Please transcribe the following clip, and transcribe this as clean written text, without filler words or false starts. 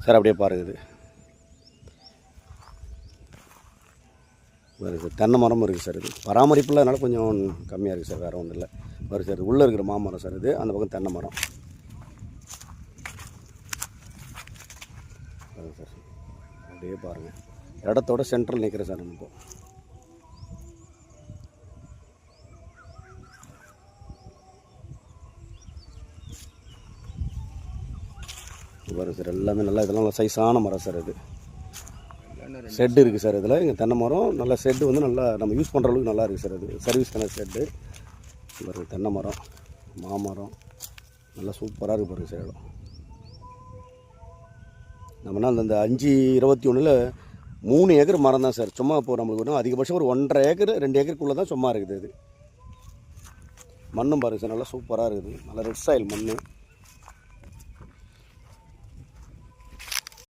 Sir அப்படியே பாருங்க இது வருது சார். தென்னை மரமும் இருக்குது சார். இது பராமரிப்பு இல்லாதனால கொஞ்சம் கம்மியாக இருக்குது சார், வேறு ஒன்றும் இல்லை. வருது சார். உள்ளே இருக்கிற மாமரம் சார் இது, அந்த பக்கம் தென்னை மரம் வருது சார். அப்படியே பாருங்கள், இடத்தோட சென்ட்ரல் நிற்கிறேன் சார் நம்ம. வருது சார். எல்லாமே நல்லா, இதெல்லாம் நல்லா சைஸான மரம் சார். இது ஷெட்டு இருக்குது சார். இதில் இங்கே தென்னை மரம் நல்லா ஷெட்டு வந்து நல்லா நம்ம யூஸ் பண்ணுற அளவுக்கு நல்லா இருக்குது சார். அது சர்வீஸ்க்கான ஷெட்டு. பாருங்கள், தென்னை மரம், மாமரம் நல்லா சூப்பராக இருக்குது பாருங்கள் சார். இடம் நம்மனா அந்த 5/21 3 ஏக்கர் மரம் தான் சார். சும்மா இப்போ நம்மளுக்கு ஒன்றும் அதிகபட்சம் ஒரு 1.5 ஏக்கர் 2 ஏக்கருக்குள்ளே தான் சும்மா இருக்குது. இது மண்ணும் பாருங்கள் சார், நல்லா சூப்பராக இருக்குது. நல்லா ரெட் சாயில் மண்.